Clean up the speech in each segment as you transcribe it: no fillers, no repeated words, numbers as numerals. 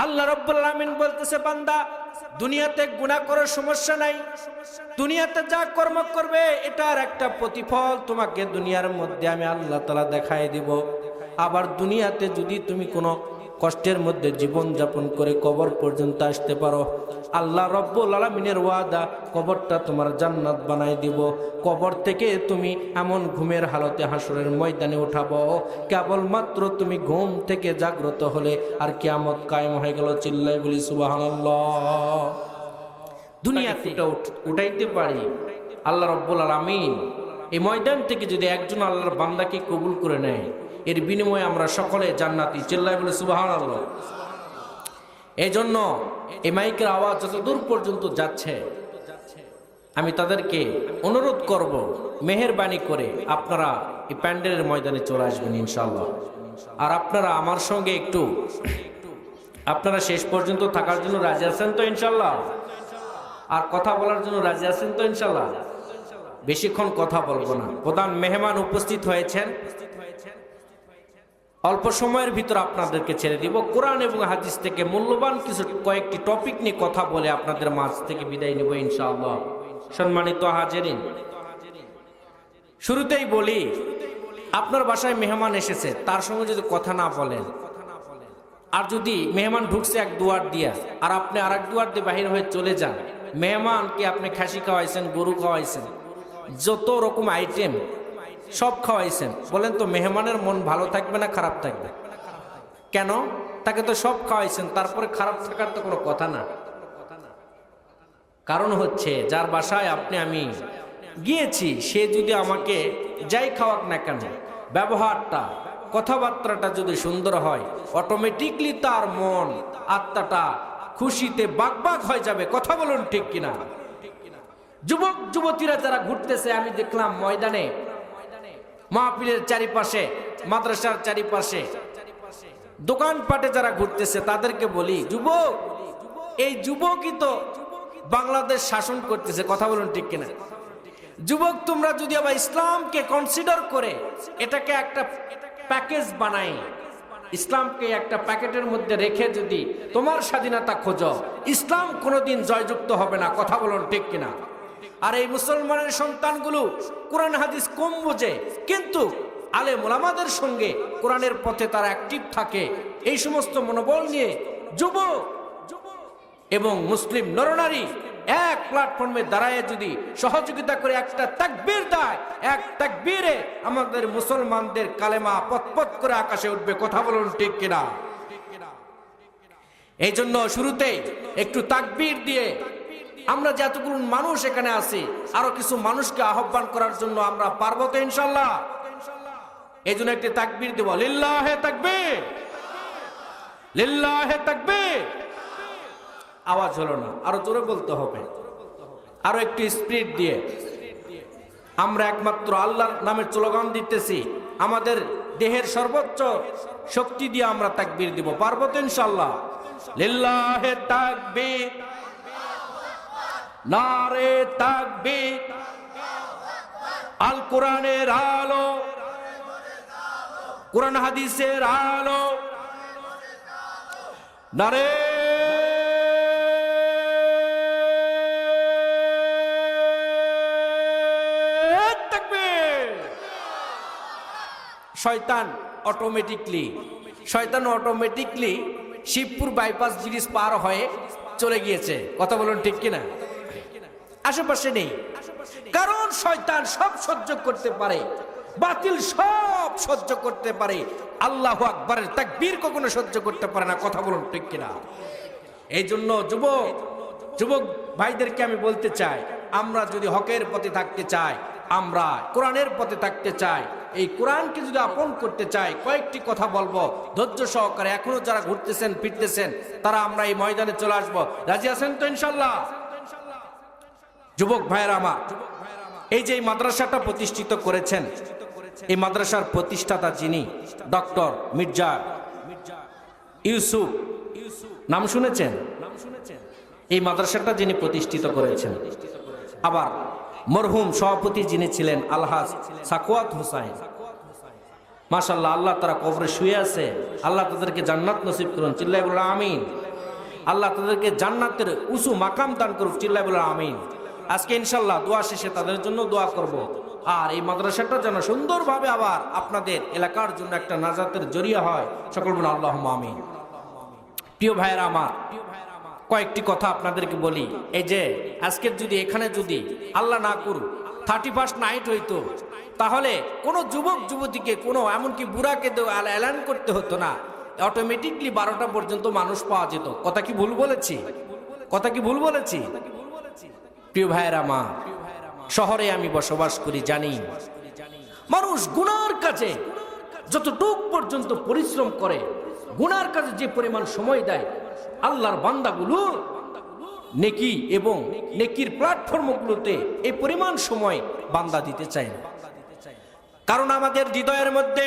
আল্লাহ রাব্বুল আলামিন বলতেছে, বান্দা দুনিয়াতে গুনাহ করার সমস্যা নাই, দুনিয়াতে যা কর্ম করবে এটার একটা প্রতিফল তোমাকে দুনিয়ার মধ্যে আমি আল্লাহ তাআলা দেখায় দিব। আবার দুনিয়াতে যদি তুমি কোনো কষ্টের মধ্যে জীবন যাপন করে কবর পর্যন্ত আসতে পারো, আল্লাহ রাব্বুল আলামিনের ওয়াদা কবরটা তোমার জান্নাত বানাই দিব। কবর থেকে তুমি এমন ঘুমের হালতে হাসরের ময়দানে উঠাবো, কেবলমাত্র তুমি ঘুম থেকে জাগ্রত হলে আর কিয়ামত কায়েম হয়ে গেল। চিল্লাই বলি সুবহানাল্লাহ। দুনিয়াতে উঠাইতে পারি আল্লাহ রাব্বুল আলামিন এই ময়দান থেকে যদি একজন আল্লাহর বান্দাকে কবুল করে নেয়, এর বিনিময়ে আমরা সকলে জান্নাতি। চিল্লাই বলি সুবহানাল্লাহ। এই জন্য এই মাইকের আওয়াজ যত দূর পর্যন্ত যাচ্ছে, আমি তাদেরকে অনুরোধ করব, মেহেরবানি করে আপনারা এই প্যান্ডেলের ময়দানে চলে আসবেন ইনশাআল্লাহ। আর আপনারা আমার সঙ্গে একটু আপনারা শেষ পর্যন্ত থাকার জন্য রাজি আছেন তো ইনশাআল্লাহ? আর কথা বলার জন্য রাজি আছেন তো ইনশাআল্লাহ? বেশিক্ষণ কথা বলবো না। প্রধান মেহমান উপস্থিত হয়েছেন, অল্প সময়ের ভিতর আপনাদেরকে ছেড়ে দিব। কোরআন এবং হাদিস থেকে মূল্যবান কিছু কয়েকটি টপিক নিয়ে কথা বলে আপনাদের মাঝ থেকে বিদায় নেব ইনশাআল্লাহ। সম্মানিত হাজিরিন, শুরুতেই বলি, আপনার বাসায় মেহমান এসেছে, তার সঙ্গে যদি কথা না বলেন, আর যদি মেহমান ঢুকছে এক দুয়ার দিয়া আর আপনি আর এক দুয়ার দিয়ে বাহির হয়ে চলে যান, মেহমানকে আপনি খাসি খাওয়াইছেন, গরু খাওয়াইছেন, যত রকম আইটেম সব খাওয়াইছেন, বলেন তো মেহমানের মন ভালো থাকবে না খারাপ থাকবে? কেন? তাকে তো সব খাওয়াইছেন, তারপরে খারাপ থাকার তো কোনো কথা না। কারণ হচ্ছে যার বাসায় আপনি আমি গিয়েছি, সে যদি আমাকে যাই খাওয়াক না কেন, ব্যবহারটা কথাবার্তাটা যদি সুন্দর হয়, অটোমেটিকলি তার মন আত্মাটা খুশিতে বাগবাগ হয়ে যাবে। কথা বলুন ঠিক কিনা? যুবক যুবতীরা যারা ঘুরতেছে, আমি দেখলাম ময়দানে, মাহফিলের চারিপাশে, মাদ্রাসার চারিপাশে, দোকানপাটে যারা ঘুরতেছে, তাদেরকে বলি, যুবক, এই যুবকই তো বাংলাদেশ শাসন করতেছে। কথা বলুন ঠিক কিনা? যুবক, তোমরা যদি আবার ইসলামকে কনসিডার করে এটাকে একটা প্যাকেজ বানাই, ইসলামকে একটা প্যাকেটের মধ্যে রেখে যদি তোমার স্বাধীনতা খোঁজো, ইসলাম কোনোদিন জয়যুক্ত হবে না। কথা বলুন ঠিক কিনা? আর এই মুসলমানের সন্তানগুলো কোরআন হাদিস কম বোঝে, কিন্তু আলেম ওলামাদের সঙ্গে কোরআনের পথে তারা অ্যাক্টিভ থাকে। এই সমস্ত মনোবল নিয়ে যুবক এবং মুসলিম নরনারী এক প্ল্যাটফর্মে দাঁড়ায় যদি সহযোগিতা করে একটা তাকবীর দেয়, এক তাকবীরে আমাদের মুসলমানদের কালেমা পতপত করে আকাশে উঠবে। কথা বলুন ঠিক কিনা? এই জন্য শুরুতেই একটু তাকবীর দিয়ে আমরা যে এতগুলো মানুষ এখানে আছি, আরো কিছু মানুষকে আহ্বান করার জন্য আমরা পারবো তো ইনশাআল্লাহ? এই জন্য একটি তাকবীর দেব, লিল্লাহে তাকবীর, লিল্লাহে তাকবীর। আওয়াজ হলো না, আরো জোরে বলতে হবে, আরো একটু স্পিড দিয়ে। আমরা একমাত্র আল্লাহর নামের স্লোগান দিতেছি, আমাদের দেহের সর্বোচ্চ শক্তি দিয়ে আমরা তাকবীর দিব। পারবো তো ইনশাআল্লাহ? লিল্লাহে তাকবীর, নারে তাকবীর, আল কোরআনের আলো, কোরআন হাদিসের আলো, নারে তাকবীর। শয়তান অটোমেটিকলি শিবপুর বাইপাস ব্রিজ পার হয়ে চলে গিয়েছে। কথা বলুন ঠিক কিনা? আশেপাশে নেই, কারণ শয়তান সব সহ্য করতে পারে, বাতিল সব সহ্য করতে পারে, আল্লাহু আকবারের তাকবীর কখনো সহ্য করতে পারে না। কথা বলুন ঠিক কিনা? এই জন্য যুবক ভাইদেরকে আমি বলতে চাই, আমরা যদি হকের পথে থাকতে চাই, আমরা কোরআনের পথে থাকতে চাই, এই কোরআনকে যদি আপন করতে চাই, কয়েকটি কথা বলবো ধৈর্য সহকারে। এখনো যারা ঘুরতেছেন ফিরতেছেন, তারা আমরা এই ময়দানে চলে আসবো। রাজি আছেন তো ইনশাআল্লাহ? যুবক ভাইয়েরা আমার, এই যে মাদ্রাসাটা প্রতিষ্ঠিত করেছেন, এই মাদ্রাসার প্রতিষ্ঠাতা যিনি, ডক্টর মির্জা ইউসুফ, নাম শুনেছেন? এই মাদ্রাসাটা যিনি প্রতিষ্ঠিত করেছেন, আবার মরহুম সভাপতি যিনি ছিলেন আলহাজ সাকওয়াত হোসাইন, মাশাআল্লাহ, আল্লাহ তারা কবরে শুয়ে আছে, আল্লাহ তাদেরকে জান্নাত নসিব করুন। চিল্লায় বলুন আমিন। আল্লাহ তাদেরকে জান্নাতের উঁচু মাকাম দান করুক, চিল্লায় বলে আমিন। আজকে ইনশাল্লাহ দোয়া শেষে তাদের জন্য দোয়া করব। আর এই মাদ্রাসাটা যেন সুন্দরভাবে আবার আপনাদের এলাকার জন্য একটা নাজাতের জরিয়া হয়, সকল বলে আল্লাহুম্মা আমিন। প্রিয় ভাইয়েরা আমার, কয়েকটি কথা আপনাদেরকে বলি। এই যে আজকের যদি এখানে যদি আল্লাহ না করুক 31st নাইট হইতো, তাহলে কোনো যুবক যুবতীকে কোনো এমনকি বুড়াকে এলান করতে হতো না, অটোমেটিকলি 12টা পর্যন্ত মানুষ পাওয়া যেত। কথা কি ভুল বলেছি? কথা কি ভুল বলেছি? প্রিয় ভাইয়েরা মা, শহরে আমি বসবাস করি, জানি মানুষ গুনার কাজে যতটুক পর্যন্ত পরিশ্রম করে, গুনার কাজে যে পরিমাণ সময় দেয়, আল্লাহর বান্দাগুলো নেকি এবং নেকির প্ল্যাটফর্মগুলোতে এই পরিমাণ সময় বান্দা দিতে চায় না। কারণ আমাদের হৃদয়ের মধ্যে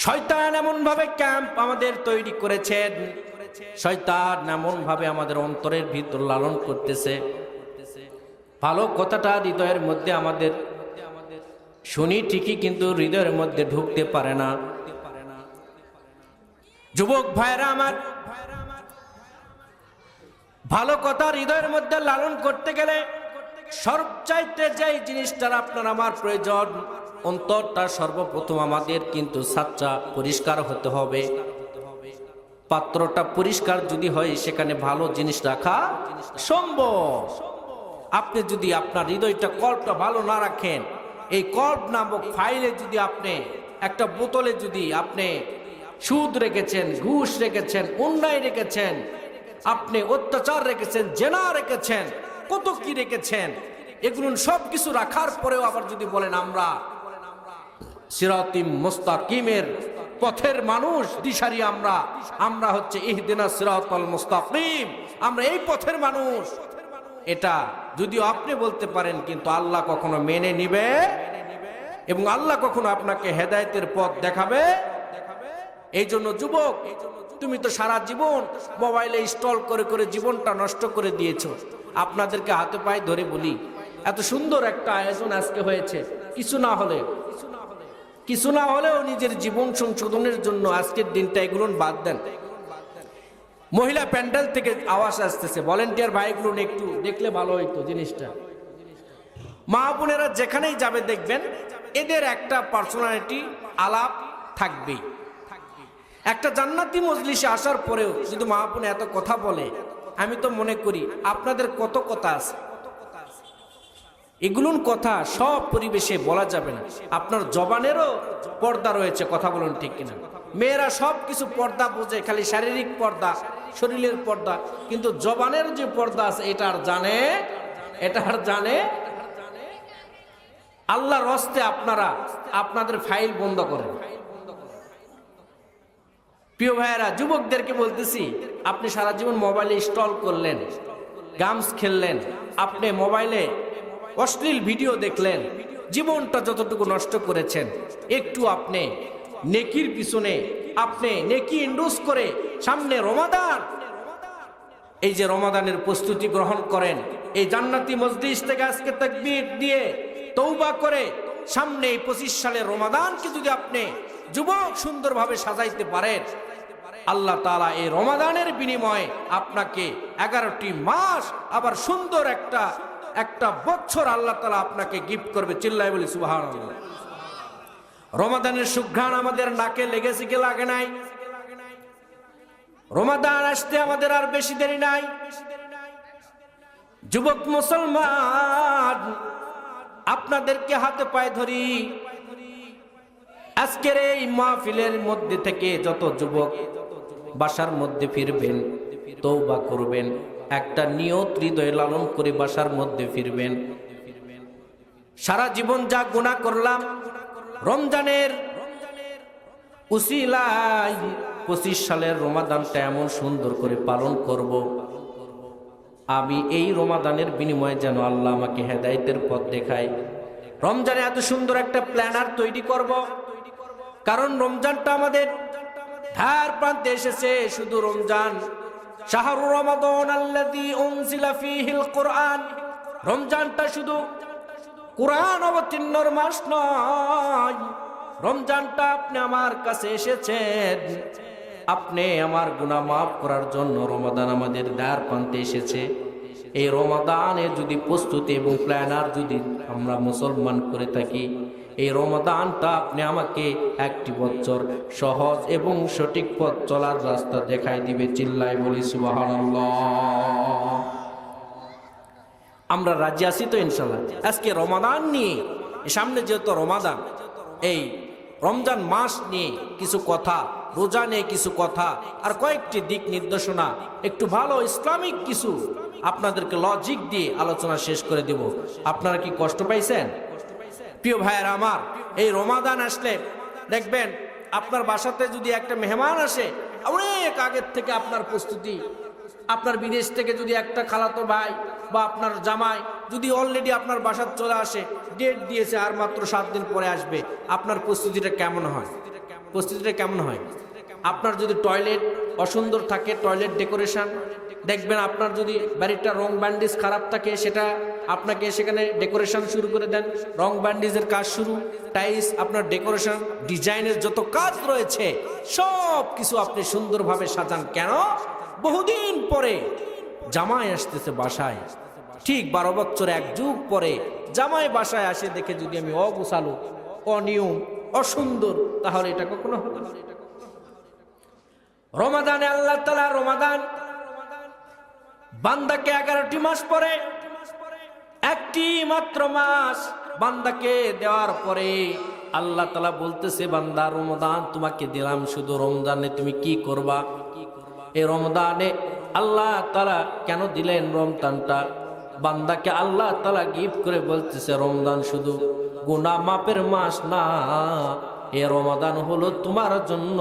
শয়তান এমন ভাবে ক্যাম্প আমাদের তৈরি করেছেন, শয়তান এমন ভাবে আমাদের অন্তরের ভিতর লালন করতেছে। ভালো কথাটা হৃদয়ের মধ্যে আমাদের শুনি ঠিকই, কিন্তু হৃদয়ের মধ্যে ঢুকতে পারে না। যুবক ভাইরা আমার, ভালো কথা হৃদয়ের মধ্যে লালন করতে গেলে সবচাইতে যে জিনিসটার আপনার আমার প্রয়োজন, অন্তরটা সর্বপ্রথম আমাদের কিন্তু সাচ্চা পরিষ্কার হতে হবে। পাত্রটা পরিষ্কার যদি হয়, সেখানে ভালো জিনিস রাখা সম্ভব। আপনি যদি আপনার হৃদয়টা কল্পটা ভালো না রাখেন, এই কল্প নামক ফাইলে যদি আপনি একটা বোতলে যদি আপনি সুদ রেখেছেন, ঘুষ রেখেছেন, অন্যায় রেখেছেন, আপনি অত্যাচার রেখেছেন, জেনা রেখেছেন, কত কি রেখেছেন, এগুলো সব কিছু রাখার পরেও আবার যদি বলেন আমরা সিরাতিম মুস্তাকিমের পথের মানুষ, দিশারি আমরা হচ্ছে ইহদিনাস সিরাতাল মুস্তাকিম, আমরা এই পথের মানুষ, এটা যদিও আপনি বলতে পারেন, কিন্তু আল্লাহ কখনো মেনে নিবে এবং আল্লাহ কখনো আপনাকে হেদায়েতের পথ দেখাবে? এই জন্য যুবক, তুমি তো সারা জীবন মোবাইলে ইনস্টল করে করে জীবনটা নষ্ট করে দিয়েছো। আপনাদেরকে হাতে পায়ে ধরে বলি, এত সুন্দর একটা আয়োজন আজকে হয়েছে, কিছু না হলেও নিজের জীবন সংশোধনের জন্য আজকের দিনটা এগুলো বাদ দেন। মহিলা প্যান্ডেল থেকে আওয়াজ আসতেছে, ভলেন্টিয়ার ভাইগুলো একটু দেখলে ভালো হইতো জিনিসটা। মা বোনেরা যেখানেই যাবে দেখবেন এদের একটা পার্সোনালিটি আলাপ থাকবেই। একটা জান্নাতি মজলিসে আসার পরেও যদি মা বোনে এত কথা বলে, আমি তো মনে করি আপনাদের কত কথা আছে, এগুলোর কথা সব পরিবেশে বলা যাবে না। আপনার জবানেরও পর্দা রয়েছে, কথা বলুন ঠিক কিনা? মেয়েরা সব কিছু পর্দা বোঝে, খালি শারীরিক পর্দা, শরীরের পর্দা, কিন্তু জবানের যে পর্দা আছে এটা আর জানে। আল্লাহর হস্তে আপনারা আপনাদের ফাইল বন্ধ করেন। প্রিয় ভাইয়েরা, যুবকদেরকে বলতেছি, আপনি সারা জীবন মোবাইলে ইনস্টল করলেন, গেমস খেললেন, আপনি মোবাইলে অশ্লীল ভিডিও দেখলেন, জীবনটা যতটুকু নষ্ট করেছেন, একটু আপনি নেকির পিছনে আপনি নেকি ইন্ডোজ করে সামনে রমাদান, এই যে রমাদানের প্রস্তুতি গ্রহণ করেন, এই জান্নাতি মজলিস থেকে আজকে তাকবীর দিয়ে তওবা করে সামনে এই 25 সালের রমাদানকে যদি আপনি যুবক সুন্দরভাবে সাজাইতে পারেন, আল্লাহ তাআলা এই রমাদানের বিনিময়ে আপনাকে 11টি মাস আবার সুন্দর একটা বছর আল্লাহ তাআলা আপনাকে গিফট করবে। চিল্লায় বলি সুবহানাল্লাহ। রমাদানের সুঘ্রাণ আমাদের নাকে লেগেছে কি লাগে নাই? রমাদান আসতে আমাদের আর বেশি দেরি নাই। যুবক মুসলমান, আপনাদেরকে হাতে পায়ে ধরি, আজকের এই মাহফিলের মধ্যে থেকে যত যুবক বাসার মধ্যে ফিরবেন, তওবা করবেন, একটা নিয়ত হৃদয়ে লালন করে বাসার মধ্যে ফিরবেন। সারা জীবন যা গুনাহ করলাম, রমজানের উসিলায় 25 সালের রমাদানটা এমন সুন্দর করে পালন করব, আমি এই রমাদানের বিনিময়ে যেন আল্লাহ আমাকে হেদায়েতের পথ দেখায়। রমজানে এত সুন্দর একটা প্ল্যানার তৈরি করব, কারণ রমজানটা আমাদের ধার প্রান্তে এসেছে। শুধু রমজান, শাহরু রমাদান আল্লাযী উনজিলা ফীহিল কুরআন, রমজানটা শুধু কুরআন অবতীর্ণর মাস নয়, রমজানটা আপনি আমার কাছে এসেছেন আপনি আমার গুনাহ মাফ করার জন্য রমাদান আমাদের দ্বার প্রান্তে এসেছে। এই রমাদানে যদি প্রস্তুতি এবং প্ল্যানার যদি আমরা মুসলমান করে থাকি, এই রমাদানটা আপনি আমাকে একটি বছর সহজ এবং সঠিক পথ চলার রাস্তা দেখাই দিবে। চিল্লাই বলি সুবহানাল্লাহ। আমরা রাজি আছি তো ইনশাআল্লাহ? আজকে রমাদান নিয়ে, সামনে যেহেতু রমাদান, এই রমজান মাস নিয়ে কিছু কথা, রোজা নিয়ে কিছু কথা, আর কয়েকটি দিক নির্দেশনা, একটু ভালো ইসলামিক কিছু আপনাদেরকে লজিক দিয়ে আলোচনা শেষ করে দেব। আপনারা কি কষ্ট পাইছেন? প্রিয় ভাইয়েরা আমার, এই রমাদান আসলে দেখবেন আপনার বাসাতে যদি একটা মেহমান আসে, অনেক আগের থেকে আপনার প্রস্তুতি। আপনার বিদেশ থেকে যদি একটা খালাতো ভাই বা আপনার জামাই যদি অলরেডি আপনার বাসায় চলে আসে, ডেট দিয়েছে আর মাত্র 7 দিন পরে আসবে, আপনার প্রস্তুতিটা কেমন হয়? প্রস্তুতিটা কেমন হয়? আপনার যদি টয়লেট অসুন্দর থাকে, টয়লেট ডেকোরেশন দেখবেন, আপনার যদি বাড়িটা রং ব্যান্ডেজ খারাপ থাকে, সেটা আপনাকে সেখানে ডেকোরেশন শুরু করে দেন, রং ব্যান্ডেজের কাজ শুরু, টাইলস, আপনার ডেকোরেশন ডিজাইনের যত কাজ রয়েছে সব কিছু আপনি সুন্দরভাবে সাজান। কেন? বহুদিন পরে জামাই আসতেছে বাসায়, ঠিক 12 বছর 1 যুগ পরে জামাই বাসায় আসে দেখে যদি আমি অগোছালো, অনিয়ম, অসুন্দর, তাহলে এটা কখনো হলো না। রমাদানে আল্লাহ তাআলা রমাদান বান্দাকে 11টি মাস পরে একটি মাত্র মাস বান্দাকে দেওয়ার পরে আল্লাহ তাআলা বলতেছে, বান্দা রমাদান তোমাকে দিলাম, শুধু রমজানে তুমি কি করবা? এই রমজানে আল্লাহ তাআলা কেন দিলেন রমজানটা? বান্দাকে আল্লাহ তাআলা গিফট করে বলতেছে, রমজান শুধু গুনাহ মাপের মাস না, এ রমাদান হলো তোমার জন্য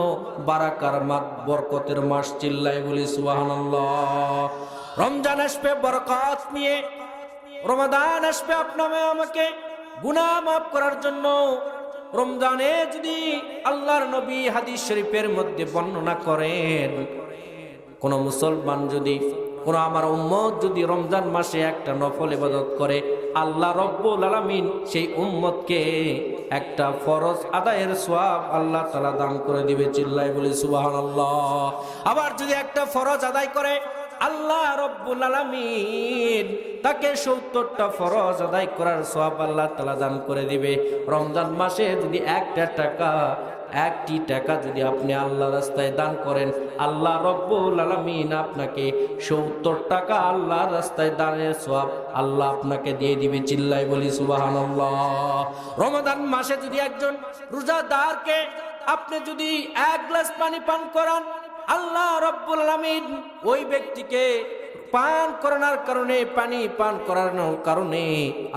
বারাকার মাস, বরকতের মাস। চিল্লাই বলি সুবহানাল্লাহ। রমজান আসবে বরকত নিয়ে, রমাদান আসবে আপনাকে আমাকে গুনাহ মাফ করার জন্য। রমজানে যদি আল্লাহর নবী হাদিস শরীফের মধ্যে বর্ণনা করেন, কোন মুসলমান যদি, কোন আমার উম্মত যদি রমজান মাসে একটা নফল ইবাদত করে, আল্লাহ রব্বুল আলামিন সেই উম্মতকে একটা ফরজ আদায়ের সওয়াব আল্লাহ তাআলা দান করে দিবে। চিল্লাই বলি সুবহানাল্লাহ। আবার যদি একটা ফরজ আদায় করে, আল্লাহ রব্বুল আলামিন তাকে 70টা ফরজ আদায় করার সওয়াব আল্লাহ তাআলা দান করে দিবে। রমজান মাসে যদি একটি টাকা যদি আপনি আল্লাহ রাস্তায় দান করেন, আল্লাহ রব্বুল আলামিন আপনাকে 70 টাকা আল্লাহ রাস্তায় দানের সওয়াব আল্লাহ আপনাকে দিয়ে দিবে। চিল্লাই বলি সুবহানাল্লাহ। রমাদান মাসে যদি একজন রোজাদারকে আপনি যদি 1 গ্লাস পানি পান করান, আল্লাহ রব্বুল আলামিন ওই ব্যক্তিকে পান করানোর কারণে, পানি পান করানোর কারণে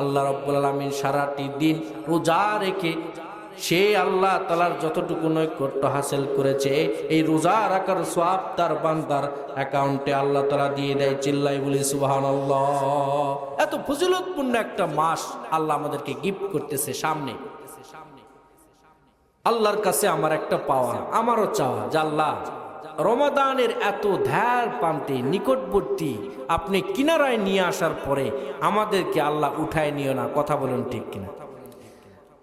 আল্লাহ রব্বুল আলামিন সারাটি দিন রোজা রেখে সে আল্লাহ তাআলার যতটুকু নৈকট্য হাসিল করেছে, এই রোজা রাখার সওয়াব তার বান্দার অ্যাকাউন্টে আল্লাহ তাআলা দিয়ে দেয়। চিল্লাই বলি সুবহানাল্লাহ। এত ফজিলতপূর্ণ একটা মাস আল্লাহ আমাদেরকে গিফট করতেছে সামনে। আল্লাহর কাছে আমার একটা পাওয়া, আমারও চাওয়া যে আল্লাহ রমাদানের এত ধার প্রান্তে নিকটবর্তী আপনি কিনারায় নিয়ে আসার পরে আমাদেরকে আল্লাহ উঠায় নিও না। কথা বলেন ঠিক কিনা?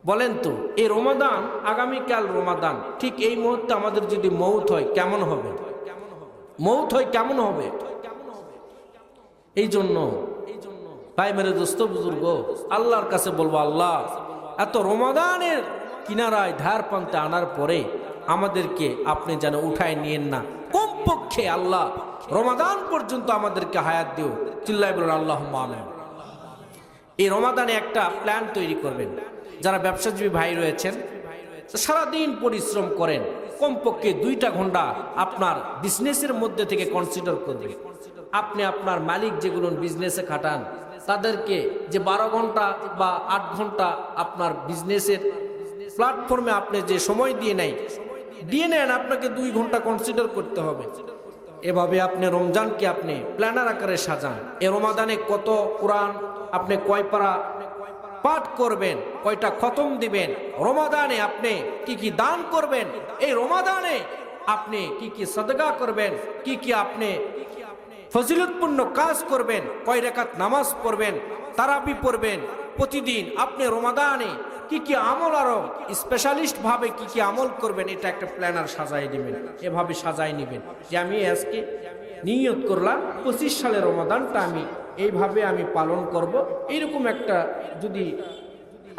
বলেন তো, এই রমাদান, আগামীকাল রমাদান, ঠিক এই মুহূর্তে আমাদের যদি মৌত হয় কেমন হবে? মৌত হয় কেমন হবে? এই জন্য তাই মেরে দোস্ত বুজুর্গ, আল্লাহর কাছে বলবো, আল্লাহ এত রমাদানের কিনারায় ধার প্রান্তে আনার পরে আমাদেরকে আপনি যেন উঠায় নিয়েন না। কমপক্ষে আল্লাহ রমাদান পর্যন্ত আমাদেরকে হায়াত দিও। চিল্লাই বলুন আল্লাহুম্মা আমিন। এই রমাদানে একটা প্ল্যান তৈরি করবেন। যারা ব্যবসাজীবী ভাই রয়েছেন, সারাদিন পরিশ্রম করেন, কমপক্ষে 2টা ঘন্টা আপনার বিজনেসের মধ্যে থেকে কনসিডার করবেন। আপনি আপনার মালিক যেগুলো বিজনেসে খাটান তাদেরকে যে 12 ঘন্টা বা 8 ঘন্টা আপনার বিজনেসের প্ল্যাটফর্মে আপনি যে সময় দিয়ে নেন, আপনাকে 2 ঘন্টা কনসিডার করতে হবে। এভাবে আপনি রমজানকে আপনি প্ল্যানার আকারে সাজান। এ রমাদানে কত কোরআন আপনি কয় পারা পাঠ করবেন, কয়টা খতম দিবেন, রমাদানে আপনি কি কি দান করবেন, এই রমাদানে আপনি কি কি সাদকা করবেন, কি কি আপনি ফজিলতপূর্ণ কাজ করবেন, কয় রাকাত নামাজ পড়বেন, তারাবি পড়বেন। প্রতিদিন আপনি রমাদানে কি কি আমল আরো স্পেশালিস্ট ভাবে কি কি আমল করবেন, এটা একটা প্ল্যানার সাজাই দিবেন, এভাবে সাজাই নেবেন যে আমি আজকে নিয়ত করলাম 25 সালের রমাদানটা আমি এইভাবে আমি পালন করব। এইরকম একটা যদি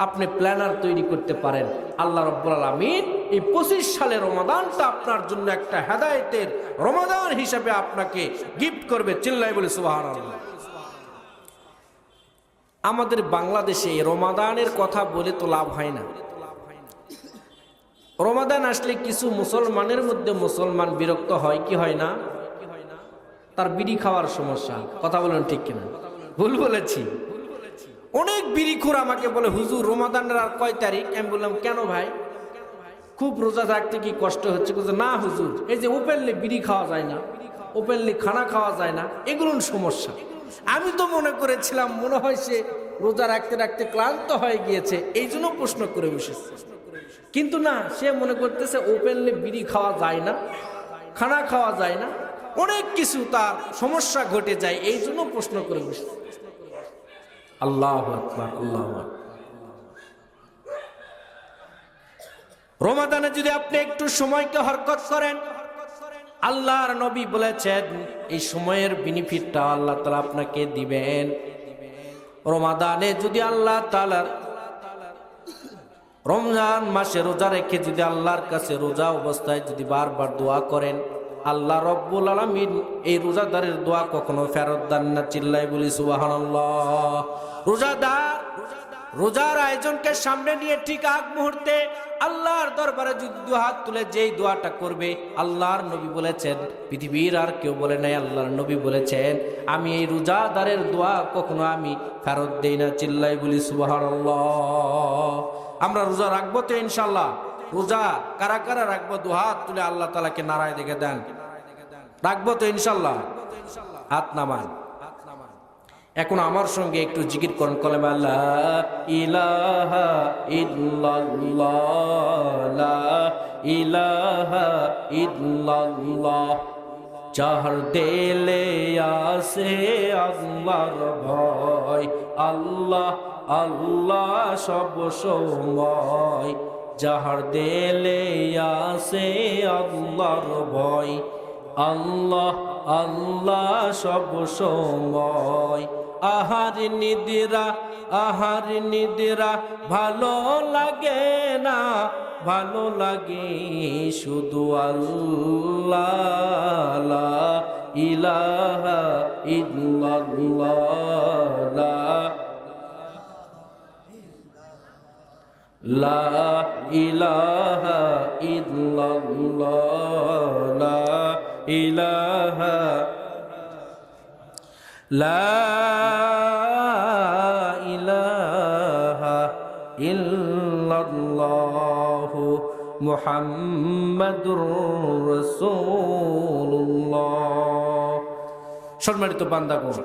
আপনি প্ল্যানার তৈরি করতে পারেন, আল্লাহ রাব্বুল আলামিন এই 25 সালের রমাদানটা আপনার জন্য একটা হেদায়েতের রমাদান হিসেবে আপনাকে গিফট করবে। চিল্লাই বলে সুবহানাল্লাহ। আমাদের বাংলাদেশে রমাদানের কথা বলে তো লাভ হয় না। রমাদান আসলে কিছু মুসলমানের মধ্যে মুসলমান বিরক্ত হয়, কি হয় না? তার বিড়ি খাওয়ার সমস্যা। কথা বলেন ঠিক কিনা? ভুল বলেছি? অনেক বিড়িখোর আমাকে বলে, হুজুর রমাদানের আর কয় তারিখ? আমি বললাম কেন ভাই, খুব রোজা থাকতে কি কষ্ট হচ্ছে? না হুজুর, এই যে ওপেনলি বিড়ি খাওয়া যায় না, ওপেনলি খানা খাওয়া যায় না, এগুলো সমস্যা। আমি তো মনে করেছিলাম মনে হয় সে রোজা রাখতে রাখতে ক্লান্ত হয়ে গিয়েছে, এই জন্য প্রশ্ন করে বসেছে। কিন্তু না, সে মনে করতেছে ওপেনলি বিড়ি খাওয়া যায় না, খানা খাওয়া যায় না, অনেক কিছু তার সমস্যা ঘটে যায়, এই জন্য প্রশ্ন করে বসেছে। আল্লাহু আকবার, আল্লাহু আকবার। রমাদানে যদি আপনি একটু সময়কে হরকত করেন, আল্লাহর নবী বলেছেন এই সময়ের বেনিফিটটা আল্লাহ তাআলা আপনাকে দিবেন। রমাদানে যদি আল্লাহ তাআলার রমজান মাসে রোজা রেখে যদি আল্লাহর কাছে রোজা অবস্থায় যদি বারবার দোয়া করেন, আল্লাহ রব্বুল আলামিন এই রোজাদারের দোয়া কখনো ফেরত দেন না। চিল্লাই বলি সুবহানাল্লাহ। রোজাদার রোজার আয়োজনকে সামনে নিয়ে ঠিক আগ মুহূর্তে আল্লাহর দরবারে যদি দু হাত তুলে যেই দোয়াটা করবে, আল্লাহর নবী বলেছেন, পৃথিবীর আর কেউ বলে নাই, আল্লাহর নবী বলেছেন আমি এই রোজাদারের দোয়া কখনো আমি ফেরত দেই না। চিল্লাই বলি সুবহানাল্লাহ। আমরা রোজা রাখবো তো ইনশাআল্লাহ? রোজা কারা কারা রাখবো? দু হাত তুলে আল্লাহ তাআলাকে নারায় দেখে দেন। রাখবো তো ইনশাআল্লাহ? হাত নামান। এখন আমার সঙ্গে একটু জিকির করুন, কলেমা লা ইলাহা ইল্লাল্লাহ, লা ইলাহা ইল্লাল্লাহ। যার দিলে আসে আল্লাহর ভয়, আল্লাহ আল্লাহ সব সময়। যার দিলে আসে আল্লাহর ভয়, আল্লাহ আল্লাহ সব সময়। আহার নিদ্রা ভালো লাগে না, ভালো লাগে শুধু আল্লাহ। লা ইলাহা ইল্লাল্লাহ, লা ইলাহা ইল্লাল্লাহ, লা ইলাহা, লা ইলাহা ইল্লাল্লাহ মুহাম্মাদুর রাসূলুল্লাহ। সম্মানিত বান্দাগণ,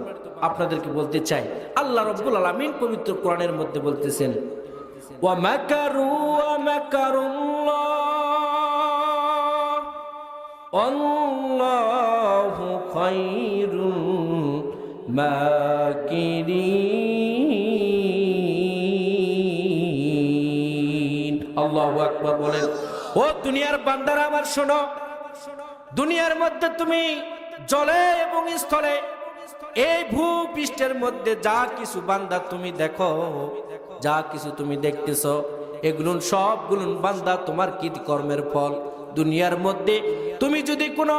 আপনাদেরকে বলতে চাই আল্লাহ রাব্বুল আলামিন পবিত্র কোরআনের মধ্যে বলতেছেন ওয়া মাকারু ওয়া মাকারুল্লাহ আল্লাহু খায়রুল মাকিরিন। আল্লাহু আকবার বলেন। ও দুনিয়ার বান্দারা আমার শোনো, দুনিয়ার মধ্যে তুমি জলে এবং স্থলে এই ভূপৃষ্ঠের মধ্যে যা কিছু বান্দা তুমি দেখো, যা কিছু তুমি দেখতেছো, এগুলো সবগুলো বান্দা তোমার কৃতকর্মের ফল। দুনিয়ার মধ্যে তুমি যদি কোনো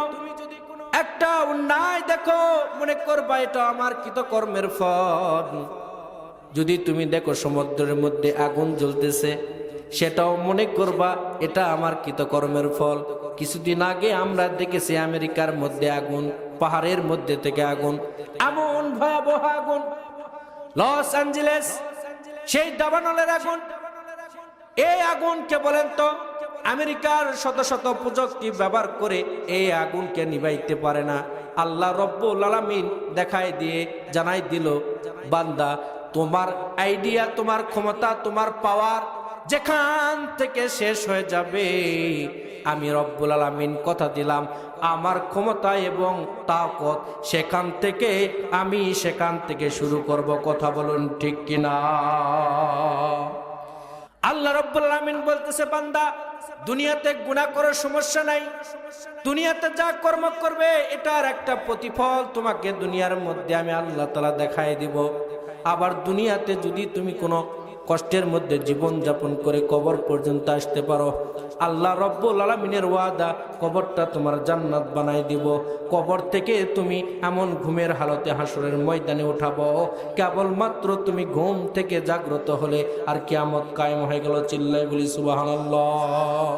একটা অন্যায় দেখো, মনে করবা এটা আমার কৃতকর্মের ফল। যদি তুমি দেখো সমুদ্রের মধ্যে আগুন জ্বলতেছে, সেটাও মনে করবা এটা আমার কৃতকর্মের ফল। কিছুদিন আগে আমরা দেখেছি আমেরিকার মধ্যে আগুন, পাহাড়ের মধ্যে থেকে আগুন, এমন ভয়াবহ আগুন। লস অ্যাঞ্জেলেস সেই দাবানলের আগুন। এই আগুনকে বলেন তো আমেরিকার শত শত প্রযুক্তি ব্যবহার করে এই আগুনকে নিভাইতে পারে না। আল্লাহ রব্বুল আলামিন দেখাই দিয়ে জানাই দিল, বান্দা তোমার আইডিয়া, তোমার ক্ষমতা, তোমার পাওয়ার যেখান থেকে শেষ হয়ে যাবে, আমি রব্বুল আলামিন কথা দিলাম আমার ক্ষমতা এবং তাকত সেখান থেকে শুরু করব। কথা বলুন ঠিক কিনা? আল্লাহ রাব্বুল আলামিন বলতেছে, বান্দা দুনিয়াতে গুনাহ করার সমস্যা নাই, দুনিয়াতে যা কর্ম করবে এটার একটা প্রতিফল তোমাকে দুনিয়ার মধ্যে আমি আল্লাহ তাআলা দেখায় দিব। আবার দুনিয়াতে যদি তুমি কোনো কষ্টের মধ্যে জীবন যাপন করে কবর পর্যন্ত আসতে পারো, আল্লাহ রাব্বুল আলামিনের ওয়াদা কবরটা তোমার জান্নাত বানাই দিব। কবর থেকে তুমি এমন ঘুমের হালতে হাসরের ময়দানে উঠাবো, কেবলমাত্র তুমি ঘুম থেকে জাগ্রত হলে আর কিয়ামত কায়েম হয়ে গেল। চিল্লাই বলি সুবহানাল্লাহ।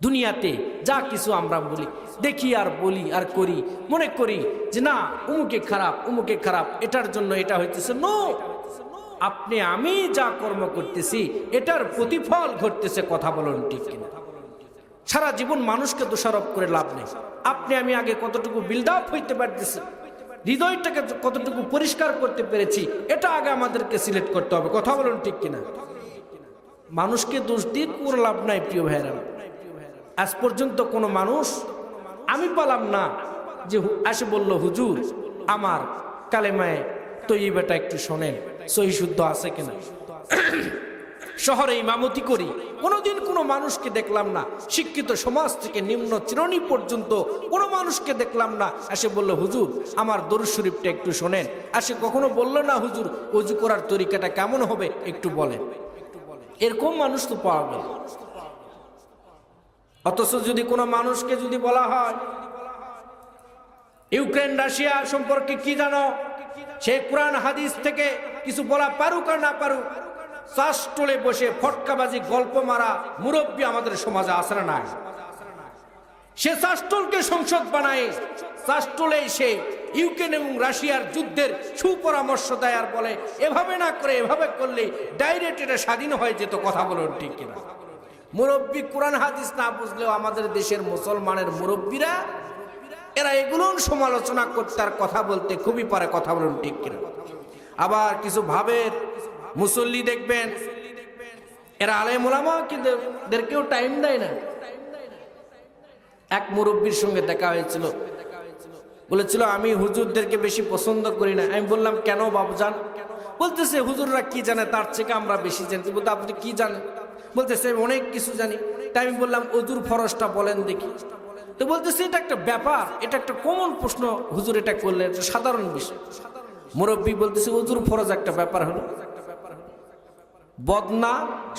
দুনিয়াতে যা কিছু আমরা বলি, দেখি আর বলি আর করি, মনে করি যে না উমুকে খারাপ উমুকে খারাপ, এটার জন্য এটা হইতেছে। নো, আপনি আমি যা কর্ম করতেছি এটার প্রতিফল ঘটতেছে। কথা বলুন ঠিক কিনা? সারা জীবন মানুষকে দোষারোপ করে লাভ নেই। আপনি আমি আগে কতটুকু বিল্ড আপ হইতে পারতেছি, হৃদয়টাকে কতটুকু পরিষ্কার করতে পেরেছি, এটা আগে আমাদেরকে সিলেক্ট করতে হবে। কথা বলুন ঠিক কিনা? মানুষকে দোষ দিয়ে কোনো লাভ নাই প্রিয় ভাইরা। আজ পর্যন্ত কোনো মানুষ আমি পেলাম না যে এসে বলল, হুজুর আমার কালেমায়ে তৈয়বাটা একটু শোনেন, সহি শুদ্ধ আছে কিনা। শহরে ইমামতি করি, কোনোদিন কোনো মানুষকে দেখলাম না, শিক্ষিত সমাজ থেকে নিম্ন শ্রেণী পর্যন্ত কোনো মানুষকে দেখলাম না এসে বলল, হুজুর আমার দরুদ শরীফটা একটু শোনেন। এসে কখনো বলল না, হুজুর ওযু করার তরিকাটা কেমন হবে একটু বলেন। এরকম মানুষ তো পাওয়া গেল। অথচ যদি কোনো মানুষকে যদি বলা হয় ইউক্রেন রাশিয়া সম্পর্কে কি জানো, সে কোরআন হাদিস থেকে কিছু বলা পারুক আর না পারুক, চাষটলে বসে ফটকাবাজি গল্প মারা মুরব্বী আমাদের সমাজে আসে না নাই। সে চাষটলকে সংসদ বানায়, চাষটলে সে ইউক্রেন এবং রাশিয়ার যুদ্ধের সুপরামর্শ দেয় আর বলে এভাবে না করে এভাবে করলে ডাইরেক্ট এটা স্বাধীন হয়ে যেত। কথা বলুন ঠিক কিনা? মুরব্বী কোরআন হাদিস না বুঝলেও আমাদের দেশের মুসলমানের মুরব্বীরা এরা এগুলো সমালোচনা করতে আর কথা বলতে খুবই পারে। কথা বলুন ঠিক কিনা? আবার কিছু ভাবের মুসল্লি দেখবেন এরা আলেম ওলামা কিন্তু এদেরকেও টাইম দেয় না। এক মুরব্বীর সঙ্গে দেখা হয়েছিল, বলেছিল আমি হুজুরদেরকে বেশি পছন্দ করি না। আমি বললাম কেন বাবুজান? বলতেছে হুজুররা কি জানে তার থেকে আমরা বেশি জানি। বলতে আপনি কি জানেন? বলতেছে অনেক কিছু জানি। তাই আমি বললাম ওযুর ফরজটা বলেন দেখি। তো বলতেছে এটা একটা ব্যাপার, এটা একটা কমন প্রশ্ন হুজুর, এটা করলে এটা সাধারণ বিষয়। মুরব্বী বলতেছে ওযুর ফরজ একটা ব্যাপার হলো বদনা,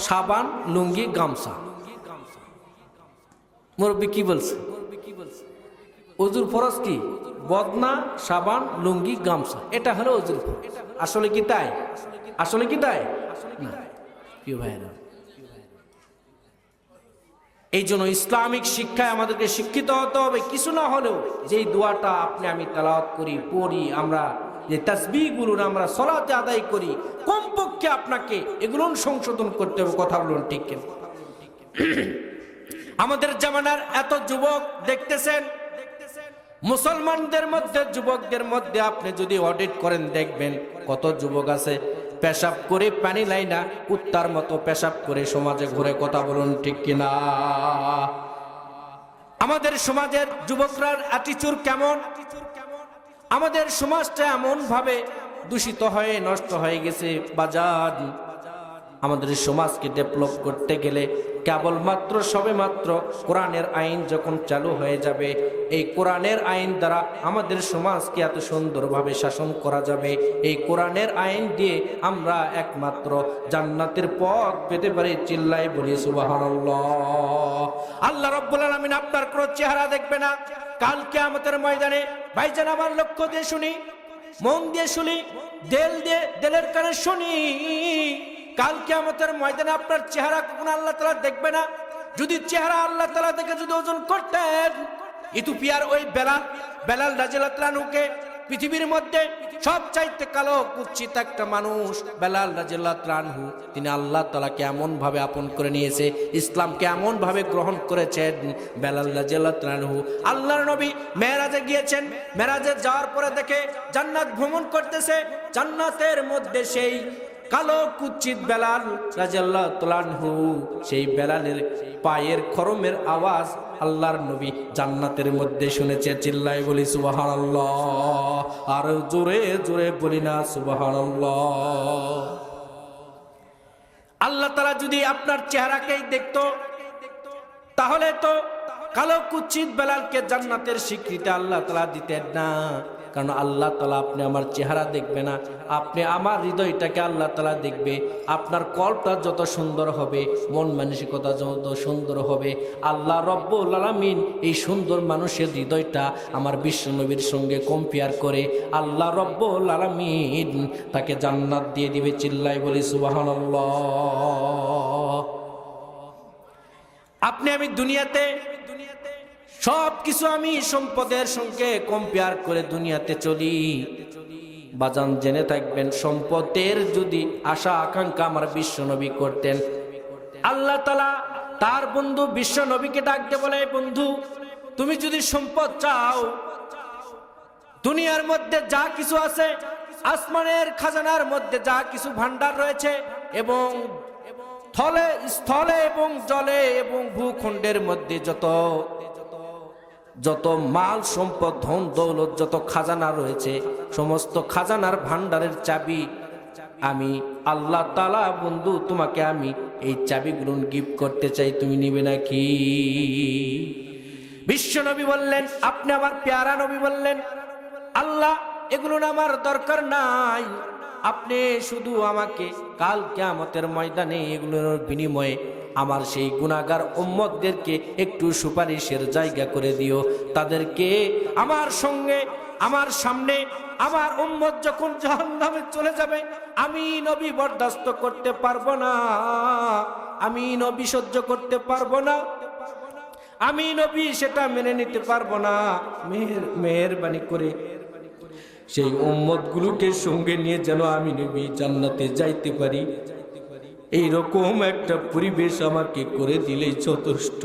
সাবান, লুঙ্গি, গামছা। মুরব্বী কি বলছে? ওযুর ফরজ কি? বদনা, সাবান, লুঙ্গি, গামছা, এটা হলো ওযুর ফরজ। আসলে কি তাই? আসলে কি তাই না প্রিয় ভাইরা? এই জন্য ইসলামিক শিক্ষায় আমাদেরকে শিক্ষিত হতে হবে। কিছু না হলেও যেই দোয়াটা আপনি আমি তেলাওয়াত করি, পড়ি, আমরা যে তাসবিহগুলো আমরা সালাতে আদায় করি, কমপক্ষে আপনাকে এগুলো সংশোধন করতে হবে। কথা বলুন ঠিক কিনা? আমাদের জামানার এত যুবক দেখতেছেন, মুসলমানদের মধ্যে যুবকদের মধ্যে আপনি যদি অডিট করেন দেখবেন কত যুবক আছে পেশাব করে পানি লাই না, কুত্তার মতো পেশাব করে সমাজে ঘুরে। কথা বলুন ঠিক কিনা? আমাদের সমাজের যুবকরার অ্যাটিটিউড কেমন? আমাদের সমাজটা এমন ভাবে দূষিত হয়ে নষ্ট হয়ে গেছে। বাজার আমাদের সমাজকে ডেভেলপ করতে গেলে কেবলমাত্র সবেমাত্র কোরআনের আইন যখন চালু হয়ে যাবে, এই কোরআনের আইন দ্বারা আমাদের সমাজকে এত সুন্দরভাবে শাসন করা যাবে। এই কোরআনের আইন দিয়ে আমরা একমাত্র জান্নাতের পথ পেতে পারি। চিল্লাই বলি সুবহানাল্লাহ। আল্লাহ রাব্বুল আলামিন আপনার কোনো চেহারা দেখবে না কাল কিয়ামতের ময়দানে। ভাইজান আমার লক্ষ্য দিয়ে শুনি, মন দিয়ে শুনি, দিলের কানে শুনি, কাল কিয়ামতের ময়দানে আপনার চেহারা কখনো আল্লাহ তাআলা দেখবে না। যদি চেহারা আল্লাহ তাআলা দেখে যদি ওজন করতেন, ইথিওপিয়ার ওই বেলাল রাদিয়াল্লাহু আনহুকে পৃথিবীর মধ্যে সবচাইতে কালো কুৎসিত একটা মানুষ বেলাল রাদিয়াল্লাহু আনহু, তিনি আল্লাহ তাআলাকে এমন ভাবে আপন করে নিয়েছে, ইসলামকে এমন ভাবে গ্রহণ করেছেন। বেলাল রাদিয়াল্লাহু আনহু আল্লাহর নবী মেরাজে গিয়েছেন, মেরাজে যাওয়ার পরে দেখে জান্নাত ভ্রমণ করতেছে, জান্নাতের মধ্যে সেই কালো কুৎসিত বেলাল রাদিয়াল্লাহু আনহু, সেই বেলালের পায়ের খরমের আওয়াজ আল্লাহর নবী জান্নাতের মধ্যে শুনেছে। চিল্লাই বলি সুবহানাল্লাহ। আর জোরে জোরে বলি না সুবহানাল্লাহ। আল্লাহ তাআলা যদি আপনার চেহারাকেই দেখতো তাহলে তো কালো কুচ্ছিত বেলালকে জান্নাতের স্বীকৃতি আল্লাহ তাআলা দিতেন না। কারণ আল্লাহ তাআলা আপনি আমার চেহারা দেখবে না, আপনি আমার হৃদয়টাকে আল্লাহ তাআলা দেখবে। আপনার কল্পটা যত সুন্দর হবে, মন মানসিকতা যত সুন্দর হবে, আল্লাহ রব্বুল আলামিন এই সুন্দর মানুষের হৃদয়টা আমার বিশ্বনবীর সঙ্গে কম্পেয়ার করে আল্লাহ রব্বুল আলামিন তাকে জান্নাত দিয়ে দিবে। চিল্লাই বলি সুবহানাল্লাহ। আপনি আমি দুনিয়াতে সব কিছু আমি সম্পদের সঙ্গে কম্পেয়ার করে দুনিয়াতে চলি। বাজান জেনে থাকবেন, সম্পদের যদি আশা আকাঙ্ক্ষা আমার বিশ্বনবী করতেন, আল্লাহ তাআলা তার বন্ধু বিশ্বনবীকে ডাকতে বলে, বন্ধু তুমি যদি সম্পদ চাও, দুনিয়ার মধ্যে যা কিছু আছে, আসমানের খাজানার মধ্যে যা কিছু ভান্ডার রয়েছে এবং স্থলে এবং জলে এবং ভূখণ্ডের মধ্যে যত মাল সম্পদ ধন দৌলত যত খাজানা রয়েছে, সমস্ত খাজানার ভান্ডারের চাবি আমি আল্লাহ তাআলা বন্ধু তোমাকে আমি এই চাবিগুলো গিফট করতে চাই, তুমি নিবে নাকি? বিশ্বনবী বললেন, আপনি আমার পেয়ারা নবী বললেন, আল্লাহ এগুলো আমার দরকার নাই, আপনি শুধু আমাকে কাল কিয়ামতের ময়দানে এগুলোর বিনিময়ে আমার সেই গুনাহগার উম্মতদেরকে একটু সুপারিশের জায়গা করে দিও। তাদেরকে আমার সঙ্গে আমার সামনে আমার উম্মত যখন জাহান্নামে চলে যাবে, আমি নবী বরদাস্ত করতে পারবো না, আমি নবী সহ্য করতে পারবো না, আমি নবী সেটা মেনে নিতে পারবো না। মেহেরবানি করে সেই উম্মতগুলোকে সঙ্গে নিয়ে যেন আমি নবী জান্নাতে যাইতে পারি, এইরকম একটা পরিবেশ আমাকে করে দিলেই যথেষ্ট।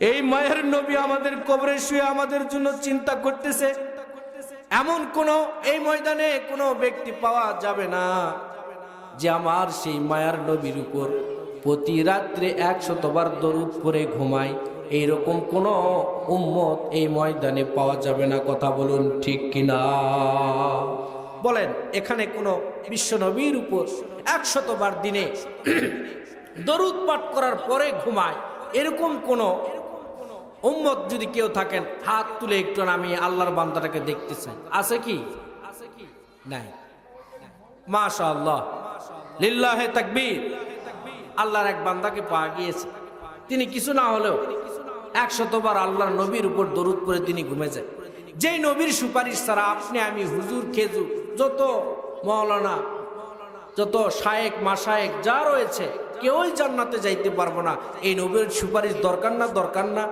এই মায়ের নবী আমাদের কবরে শুয়ে আমাদের জন্য চিন্তা করতেছে, এমন কোন এই ময়দানে কোনো ব্যক্তি পাওয়া যাবে না যে আমার সেই মায়ার নবীর উপর প্রতি রাত্রে 100 বার দরুদ পড়ে ঘুমায়, এইরকম কোন উম্মত এই ময়দানে পাওয়া যাবে না। কথা বলুন ঠিক কিনা? বলেন, এখানে কোন বিশ্বনবীর উপর 100 বার দিনে দরুদ পাঠ করার পরে ঘুমায় এরকম কোন উম্মত যদি কেউ থাকেন, হাত তুলে একটু আমি আল্লাহর বান্দাটাকে দেখতে চাই, আছে কি? নাই। মাশাআল্লাহ, লিল্লাহে তাকবীর। আল্লাহর এক বান্দাকে পাওয়া গিয়েছে, তিনি কিছু না হলেও 100 বার আল্লাহর নবীর উপর দরুদ পড়ে তিনি ঘুমে যায়। যেই নবীর সুপারিশ ছাড়া আপনি আমি হুজুর খেজুর যত মাওলানা যত শায়েক মাশায়েক যা রয়েছে কেউই জান্নাতে যাইতে পারবো না। এই নবীর সুপারিশ দরকার না? দরকার না?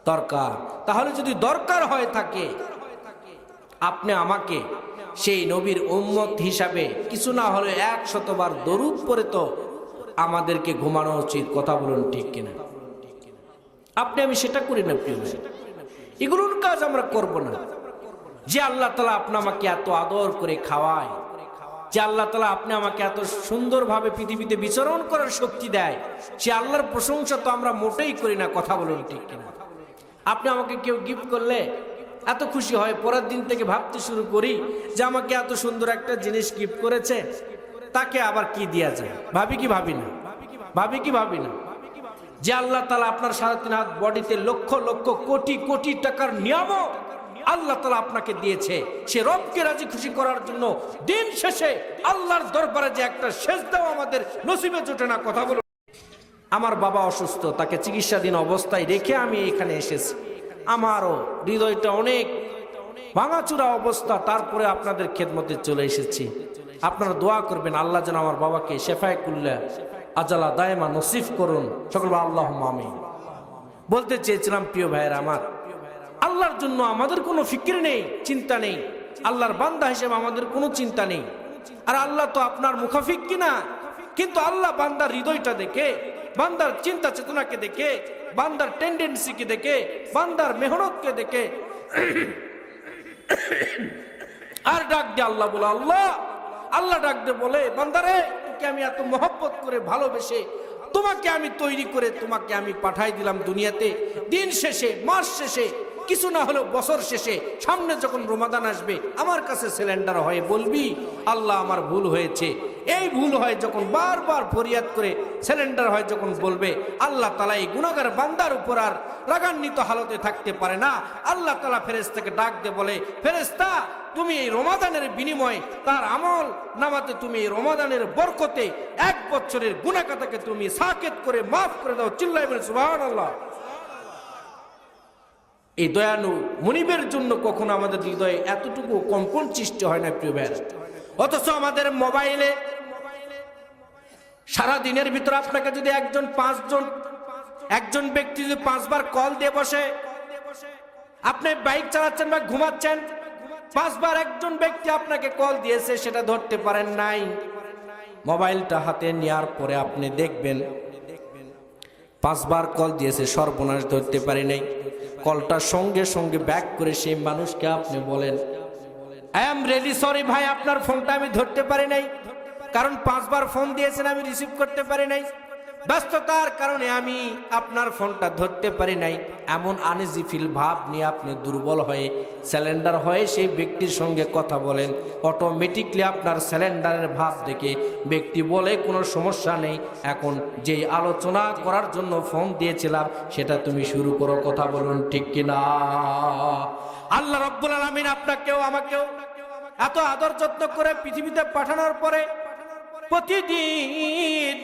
দরকার। তাহলে যদি দরকার হয় থাকে, আপনি আমাকে সেই নবীর উম্মত হিসাবে কিছু না হলে 100 বার দরুদ পড়ে তো আমাদেরকে ঘুমানো উচিত। কথা বলুন ঠিক কিনা? আপনি আমি সেটা করি না প্রিয় ভাই, এগুলোর কাজ আমরা করব না। যে আল্লাহ তাআলা আপনি আমাকে এত আদর করে খাওয়ায়, যে আল্লাহ তাআলা আপনি আমাকে এত সুন্দরভাবে পৃথিবীতে বিচরণ করার শক্তি দেয়, সে আল্লাহর প্রশংসা তো আমরা মোটেই করি না। কথা বলুন ঠিক কিনা? আপনি আমাকে কেউ গিফট করলে এত খুশি হয়, পরের দিন থেকে ভাবতে শুরু করি যে আমাকে এত সুন্দর একটা জিনিস গিফট করেছে, তাকে আবার কি দেয়া যায়? ভাবি কি ভাবি না? ভাবি কি ভাবি না? যে আল্লাহ তাআলা আপনার 3.5 হাত বডিতে লক্ষ লক্ষ কোটি কোটি টাকার নিয়ামত আল্লাহ তাআলা আপনাকে দিয়েছে, সে রবকে রাজি খুশি করার জন্য দিন শেষে আল্লাহর দরবারে যে একটা সেজদাও আমাদের নসিবে জোটে না। কথা বলুন। আমার বাবা অসুস্থ, তাকে চিকিৎসাধীন অবস্থায় রেখে আমি এখানে এসেছি, আমারও হৃদয়টা অনেক ভাঙাচুরা অবস্থা, তারপরে আপনাদের খেদমতে চলে এসেছি। আপনারা দোয়া করবেন আল্লাহ যেন আমার বাবাকে শেফায়ে কুল্লা আজালা দায়মা নসিব করুন। সকল আল্লাহুম্মা আমিন। বলতে চেয়েছিলাম প্রিয় ভাইয়েরা আমার, আল্লাহর জন্য আমাদের কোনো ফিকির নেই, চিন্তা নেই, আল্লাহর বান্দা হিসেবে আমাদের কোনো চিন্তা নেই। আর আল্লাহ তো আপনার মুখাফিক কিনা, কিন্তু আল্লাহ বান্দার হৃদয়টা দেখে, বান্দার চিন্তা চেতনাকে দেখে, বান্দার টেন্ডেন্সিকে দেখে, বান্দার মেহনতকে দেখে আর ডাক দিয়ে আল্লাহ বলে, আল্লাহ আল্লাহ ডাক দিয়ে বলে, বান্দারে তোকে আমি এত মহব্বত করে ভালোবেসে তোমাকে আমি তৈরি করে তোমাকে আমি পাঠাই দিলাম দুনিয়াতে। দিন শেষে, মাস শেষে, কিছু না হলেও বছর শেষে, সামনে যখন রমাদান আসবে, আমার কাছে সিলিন্ডার হয়ে বলবি, আল্লাহ আমার ভুল হয়েছে, এই ভুল হয় যখন, বারবার ফরিয়াদ করে সিলিন্ডার হয় যখন, বলবে আল্লাহ তাআলা এই গুনাহগার বান্দার উপর আর রাগান্বিত হালতে থাকতে পারে না। আল্লাহ তাআলা ফেরেশতাকে ডাক দিয়ে বলে, ফেরেশতা তুমি এই রমাদানের বিনিময়ে তার আমল নামাতে তুমি এই রমাদানের বরকতে 1 বছরের গুনাহ খাতাকে তুমি সাকেত করে মাফ করে দাও। চিল্লায় বলে সুবহানাল্লাহ। এই দয়ালু মুনিবের জন্য কখনো আমাদের হৃদয়ে এতটুকু কম্পন সৃষ্টি হয় না প্রিয় ভাই। অথচ আমাদের মোবাইলে সারা দিনের ভিতরে আপনাকে যদি একজন ব্যক্তি যদি 5 বার কল দিয়ে বসে, আপনি বাইক চালাচ্ছেন বা ঘুমাচ্ছেন, 5 বার একজন ব্যক্তি আপনাকে কল দিয়েছে, সেটা ধরতে পারেন নাই। মোবাইলটা হাতে নেওয়ার পরে আপনি দেখবেন 5 বার কল দিয়েছে, সর্বনাশ, ধরতে পারি নাই। কলটা সঙ্গে সঙ্গে ব্যাক করে সেই মানুষকে আপনি বলেন, আই এম রিয়েলি সরি ভাই, আপনার ফোনটা আমি ধরতে পারি নাই, কারণ 5 বার ফোন দিয়েছেন আমি রিসিভ করতে পারি নাই, ব্যস্ততার কারণে আমি আপনার ফোনটা ধরতে পারি নাই। এমন আনইজি ফিল ভাব নিয়ে আপনি দুর্বল হয়ে সিলিন্ডার হয়ে সেই ব্যক্তির সঙ্গে কথা বলেন। অটোমেটিকলি আপনার সিলিন্ডারের ভাব দেখে ব্যক্তি বলে, কোনো সমস্যা নেই, এখন যে আলোচনা করার জন্য ফোন দিয়েছিলাম সেটা তুমি শুরু করো, কথা বলুন ঠিক কিনা? আল্লাহ রাব্বুল আলামিন আপনাকেও আমাকেও এত আদর যত্ন করে পৃথিবীতে পাঠানোর পরে প্রতিদিন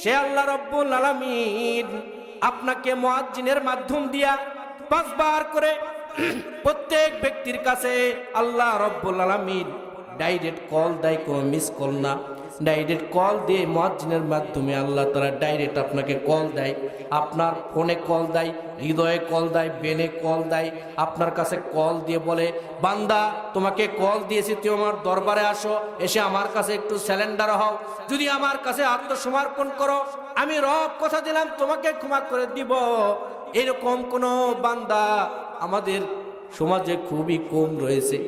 সে আল্লাহ রাব্বুল আলামিন আপনাকে মুয়াজ্জিনের মাধ্যম দিয়া 5 বার করে প্রত্যেক ব্যক্তির কাছে আল্লাহ রাব্বুল আলামিন ডাইরেক্ট কল দেয়, কোনো মিস কল না। ডাইরেক্ট কল দিয়ে মুয়াজ্জিনের মাধ্যমে আল্লাহ তাআলা ডাইরেক্ট আপনাকে কল দেয়। আপনার ফোনে কল দেয়, হৃদয়ে কল দেয়, বেনে কল দেয়, আপনার কাছে কল দিয়ে বলে, বান্দা তোমাকে কল দিয়েছি, তুমি আমার দরবারে আসো, এসে আমার কাছে একটু সিলিন্ডার হও, যদি আমার কাছে আত্মসমর্পণ করো আমি রব কথা দিলাম তোমাকে ক্ষমা করে দিব। এরকম কোন বান্দা আমাদের সমাজে খুবই কম রয়েছে।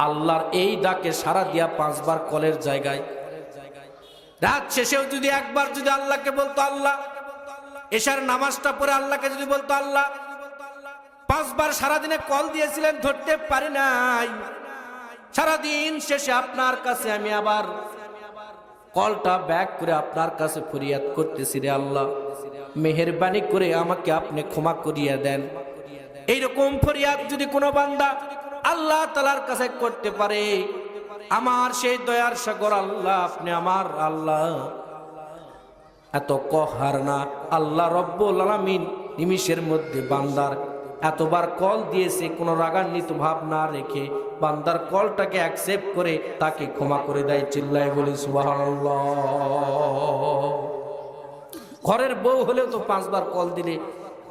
আল্লাহর এই ডাকে সাড়া দিয়া 5 বার কলের জায়গায় রাত শেষেও যদি একবার যদি আল্লাহকে বলতো, আল্লাহ, এশার নামাজটা পড়ে আল্লাহকে যদি বলতো, আল্লাহ 5 বার সারাদিনে কল দিয়েছিলেন ধরতে পারি নাই, সারাদিন শেষে আপনার কাছে আমি আবার কলটা ব্যাক করে আপনার কাছে ফরিয়াদ করতেছি, রে আল্লাহ মেহেরবানি করে আমাকে আপনি ক্ষমা করিয়া দেন। এইরকম ফরিয়াদ যদি কোনো বান্দা আল্লাহ তাআলার কাছে করতে পারে, আমার সেই দয়ার সাগর আল্লাহ, আপনি আমার আল্লাহ এত কহার না। আল্লাহ রব্বুল আলামিন নিমিষের মধ্যে বান্দার এতবার কল দিয়েছে, কোনো রাগান্বিত ভাব না রেখে বান্দার কলটাকে অ্যাকসেপ্ট করে তাকে ক্ষমা করে দেয়। চিল্লায় বলি সুবহানাল্লাহ। ঘরের বউ হলেও তো 5 বার কল দিলে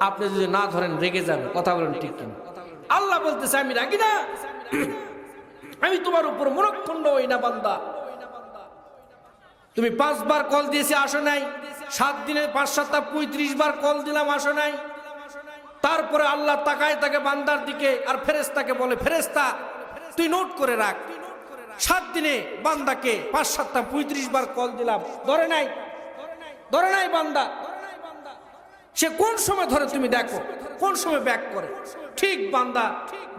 আপনি যদি না ধরেন রেগে যাবে, কথা বলেন ঠিক কিনা? আল্লাহ বলতেছে আমি রাগি না, আমি তোমার উপর মনক্ষুণ্ণ হই না বান্দা। তুমি 5 বার কল দিয়েছি আসো নাই, 7 দিনে 5 7 35 বার কল দিলাম আসো নাই। তারপরে আল্লাহ তাকায় তাকে বান্দার দিকে আর ফেরেশতাকে বলে, ফেরেশতা তুই নোট করে রাখ, 7 দিনে বান্দাকে 5 7 35 বার কল দিলাম, ধরে নাই বান্দা। সে কোন সময় ধরে তুমি দেখো, কোন সময় ব্যাক করে। ঠিক বান্দা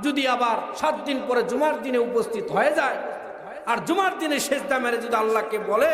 যদি আবার 7 দিন পরে জুমার দিনে উপস্থিত হয়ে যায় আর জুমার দিনে সেজদা মেরে যদি আল্লাহকে বলে,